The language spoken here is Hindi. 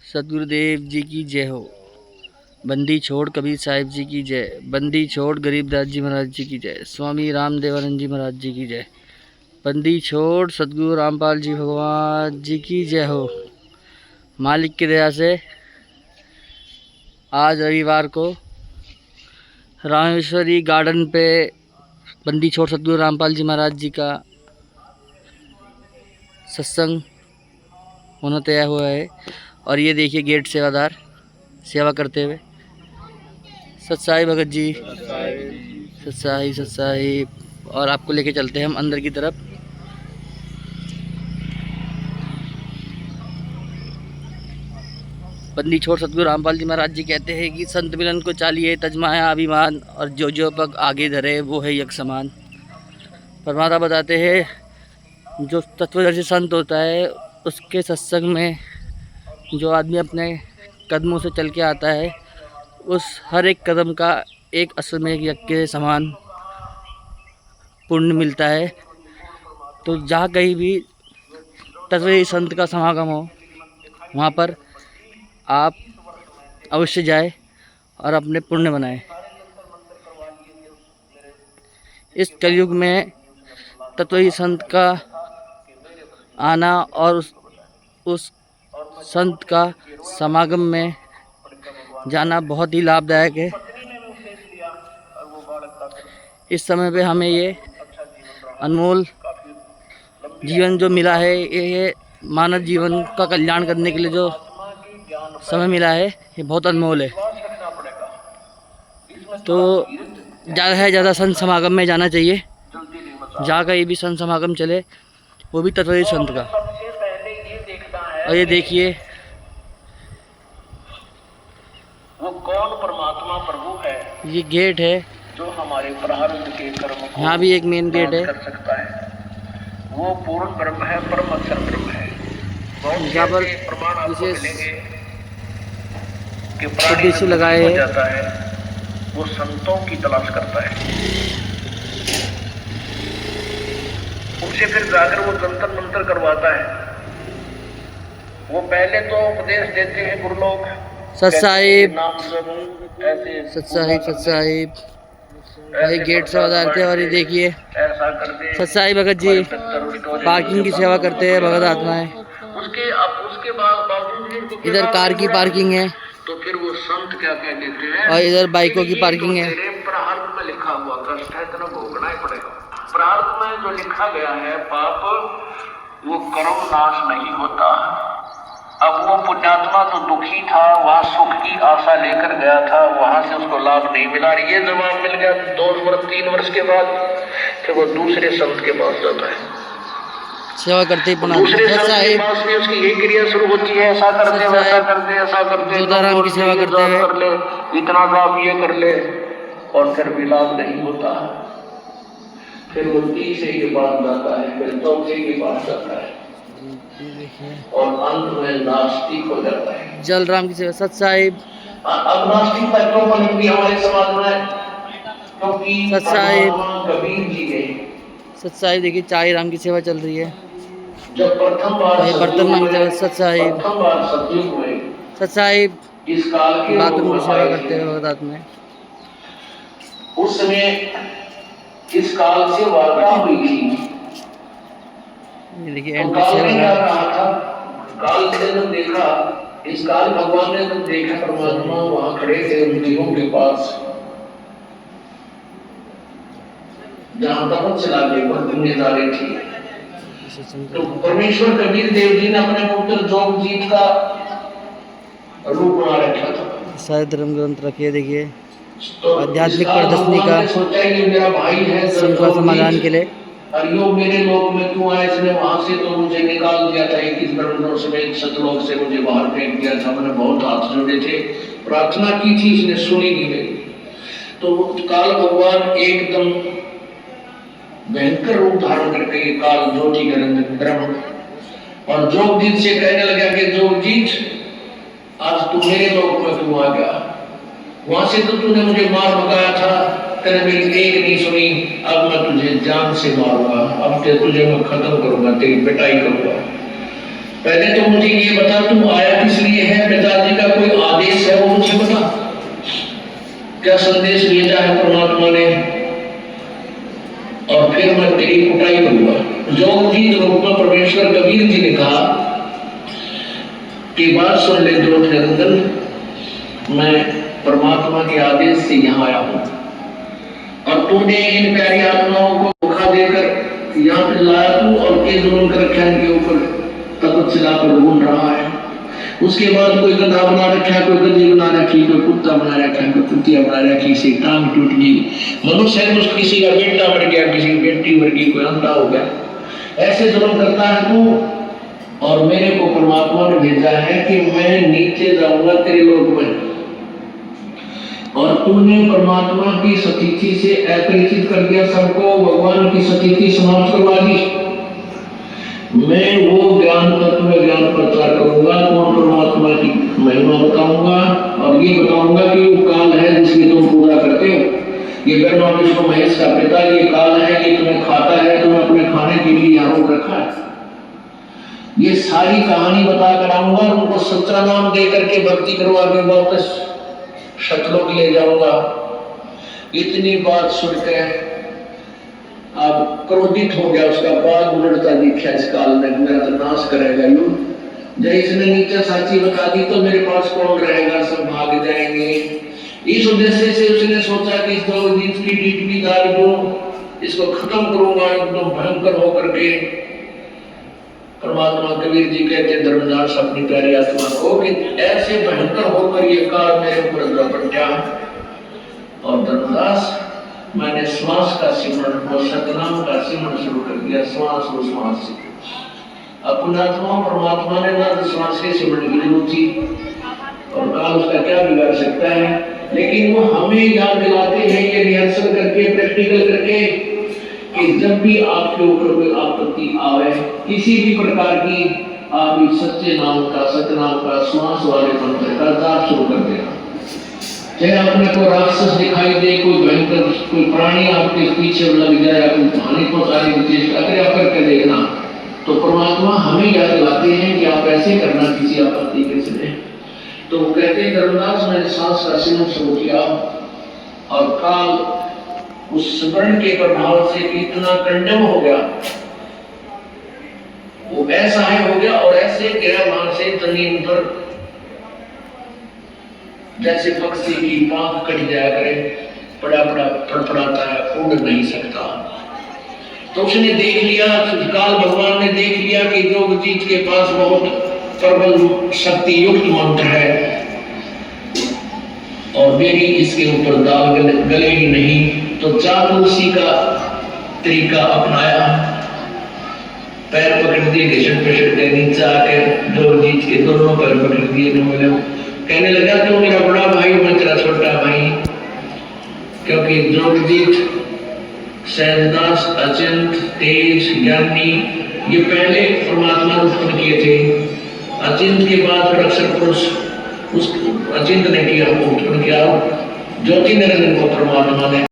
सतगुरुदेव जी की जय हो। बंदी छोड़ कबीर साहिब जी की जय। बंदी छोड़ गरीबदास जी महाराज जी की जय। स्वामी रामदेवानंद जी महाराज जी की जय। बंदी छोड़ सतगुरु रामपाल जी भगवान जी की जय हो। मालिक की दया से आज रविवार को रामेश्वरी गार्डन पे बंदी छोड़ सतगुरु रामपाल जी महाराज जी का सत्संग होना तय हुआ है। और ये देखिए गेट सेवादार सेवा करते हुए। सत्साई भगत जी, सत्साई सत्साई। और आपको लेके चलते हैं हम अंदर की तरफ। बंदी छोड़ सतगुरु रामपाल जी महाराज जी कहते हैं कि संत मिलन को चालिए तजमाया अभिमान, और जो पग आगे धरे वो है यक समान। परमात्मा बताते हैं जो तत्वदर्शी संत होता है उसके सत्संग में जो आदमी अपने कदमों से चल के आता है उस हर एक कदम का एक अश्वमेध यज्ञ के समान पुण्य मिलता है। तो जहाँ कहीं भी तत्वदर्शी संत का समागम हो वहाँ पर आप अवश्य जाए और अपने पुण्य बनाएं। इस कलयुग में तत्वदर्शी संत का आना और उस संत का समागम में जाना बहुत ही लाभदायक है। इस समय पे हमें ये अनमोल जीवन जो मिला है, ये मानव जीवन का कल्याण करने के लिए जो समय मिला है ये बहुत अनमोल है। तो ज़्यादा से ज़्यादा संत समागम में जाना चाहिए। जहाँ कहीं भी संत समागम चले वो भी तत्वदर्शी संत का। और ये देखिए वो कौन परमात्मा प्रभु है, ये गेट है जो हमारे प्रारब्ध के कर्म को यहाँ भी एक मेन गेट है कर सकता है। वो पूर्ण ब्रह्म है, परम अक्षर ब्रह्म है। बहुत यहाँ पर से प्रमाण आपको विशेष मिलेंगे कि प्राणी उद्देश्य लगाए हो हैं। जाता है, वो संतों की तलाश करता है। उनसे फिर जाकर वो जंतर मंतर करवाता है। वो पहले तो उपदेश देते हैं गुरु लोग, सत्साहिब ऐसे सत्साहिब सत्साहिब। भाई गेट से बजाते हैं। और ये देखिए ऐसा कर दे, सत्साई भगत जी पार्किंग की सेवा करते हैं। भगत आत्माएं उसके बावजूद इधर कार की पार्किंग है तो फिर वो संत क्या कह देते हैं, और इधर बाइकों की पार्किंग है। तेरे प्रारब्ध में लिखा हुआ कष्ट है, तेरा भोगना ही पड़ेगा। प्रारब्ध में जो लिखा गया है पाप, वो कर्म नाश नहीं होता। अब वो पुण्यात्मा तो दुखी था, वहां सुख की आशा लेकर गया था, वहां से उसको लाभ नहीं मिला। ये जवाब मिल गया 2 वर्ष 3 वर्ष के बाद, फिर वो दूसरे संत के पास जाता है। सेवा करते ही दूसरे संत के पास में उसकी यही क्रिया शुरू होती है, ऐसा करते वैसा करते ऐसा करते, जोधाराम की सेवा करते हैं, कर ले इतना काम ये कर ले, और फिर भी लाभ नहीं होता। फिर वो तीसरे के पास जाता है, फिर चौथे के पास जाता है, और अंत में नास्तिक हो जाता है। जलराम की सेवा सत्साहिब। अब नास्तिक क्यों पनपी हमारे समाज में? क्योंकि सत्साहिब कबीर जी ने सत्साहिब देखिए चाय राम की सेवा चल रही है। जब प्रथम बार बर्तन मांगते हुए सत्साहिब सतयुग में सत्साहिब इस काल के बाथरूम की सेवा करते हुए भगत में। उस समय इस काल से वार्ता हुई थी। ये देखिए तो एंट्री काल सेवा ने क्या है। कहा था? काल से जब देखा, इस काल भगवान ने जब देखा परमात्मा वहां खड़े थे उन देवों के पास, जहां तपत चला गई बहुत जिम्मेदारी थी। तो परमेश्वर कबीर देव जी ने अपने पुत्र जोगजीत का रूप बना रखा था। सारे धर्म ग्रंथ रखिए देखिए तो आध्यात्मिक प्रदर्शनी का सोचा कि मेरा भाई है संकट समाधान के लिए। हरिओम मेरे लोक में क्यों आया? इसने वहां से तो मुझे निकाल दिया था, 21 ब्रह्मंडों समेत सतलोक से मुझे बाहर फेंक दिया था। मैंने बहुत हाथ जोड़े थे, प्रार्थना की थी, इसने सुनी नहीं मेरी। तो काल भगवान एकदम भयंकर रूप धारण करके काल ज्योति के रंग ब्रह्म, और जोगजीत से कहने लगा कि जोगजीत आज तू मेरे लोक में क्यों आ गया? वहां से तो तूने मुझे मार भगाया था, तेरे मेरी एक नहीं सुनी, अब मैं तुझे जान से मारूंगा, अब तुझे मैं खत्म करूंगा, तेरी पिटाई करूंगा। पहले तो मुझे ये बता तू आया किस लिए है? क्या संदेश भेजा है परमात्मा ने, और फिर मैं तेरी कुटाई करूंगा। जोगजीत रूप में परमेश्वर कबीर जी ने कहा कि बात सुन ले जोग निरंजन, मैं परमात्मा के आदेश से यहाँ आया हूँ और तूने इन प्यारी आत्माओं को धोखा देकर यहाँ पे लाया तू, और के जुल्म कर रखा इनके ऊपर तपत चलाकर घूम रहा है। उसके बाद कोई गधा बना रखा, कोई गधी बना रखी, कोई कुत्ता बना रखा, कोई कुत्तिया बना रखी, किसी टांग टूट गई, मनुष्य है तो किसी का बेटा मर गया, किसी की बेटी मर गई, कोई अंधा हो गया। ऐसे जुल्म करता है तू, और मेरे को परमात्मा ने भेजा है कि मैं नीचे जाऊंगा तेरे लोक में, और तूने परमात्मा की सतीथि से अपरिचित कर दिया सबको, भगवान की सतीथि समाप्त करवा दी। मैं वो ज्ञान तत्व में ज्ञान प्रचार करूंगा, कौन परमात्मा की महिमा बताऊंगा, और ये बताऊंगा कि वो काल है जिसकी तुम पूजा करते हो। ये ब्रह्मा विष्णु महेश का पिता ये काल है, ये तुम्हें खाता है, तुम्हें अपने खाने के लिए यहाँ रोक रखा है। ये सारी कहानी बता कर आऊंगा, उनको सच्चा नाम दे करके भक्ति करवा के वापस शतलोक ले जाऊंगा। इतनी बात सुनकर अब क्रोधित हो गया, उसका बाल उलटता दिखा इस काल में, मेरा तो नाश करेगा यूं। जब इसने नीचे साची बता दी तो मेरे पास कौन रहेगा, सब भाग जाएंगे। इस उद्देश्य से उसने सोचा कि इस जोगजीत की टिप्पणी दार को इसको खत्म करूंगा एकदम भयंकर होकर के। परमात्मा कबीर जी कहते धर्मदास अपनी प्यारी आत्मा को कि ऐसे भयंकर होकर ये काल मेरे ऊपर झपटा, और धर्मदास मैंने श्वास का सिमरण और सतनाम का सिमरण शुरू कर दिया, श्वास और श्वास से। अपनात्मा परमात्मा ने ना श्वास के सिमरण की जरूरत थी, और काल उसका क्या बिगाड़ सकता है, लेकिन वो हमें याद दिलाते हैं ये रिहर्सल करके, प्रैक्टिकल करके, कि जब भी आपके ऊपर कोई आपत्ति आवे किसी भी प्रकार की, आप इस सच्चे नाम का, सतनाम का, श्वास वाले मंत्र का जाप शुरू कर देना। चाहे आपने कोई राक्षस दिखाई दे, कोई भयंकर कोई प्राणी आपके पीछे लग जाए, आपको हानि पहुंचाने की चेष्टा करे, आप करके देखना, तो परमात्मा हमें याद दिलाते हैं कि आप ऐसे करना किसी आपत्ति के समय। तो वो कहते हैं धर्मदास मैंने सांस का सिमरण शुरू किया, और काल उस स्मरण के प्रभाव से इतना कंडम हो गया, वो ऐसा है हो गया, और ऐसे गया वहां से जमीन पर जैसे पक्षी की पांख कट जाया करे, पड़ा पड़ा फड़फड़ाता है, उड़ नहीं सकता। तो उसने देख लिया, काल भगवान ने देख लिया कि जोगजीत के पास बहुत प्रबल शक्ति युक्त मंत्र है, और मेरी इसके ऊपर दाल गलेगी नहीं। तो चापलूसी का तरीका अपनाया, पैर पकड़ दिए, घिसट पिसट के नीचे आकर जोगजीत के दोनों पैर पकड़ दिए, कहने लगा तो मेरा बड़ा भाई, मैं तेरा छोटा भाई। क्योंकि जोगजीत, सहजदास, अचिंत, तेज, ज्ञानी ये पहले परमात्मा ने उत्पन्न किए थे। अचिंत के बाद फिर अक्षर पुरुष उस अचिंत ने किया, उत्पन्न किया। ज्योति निरंजन को परमात्मा ने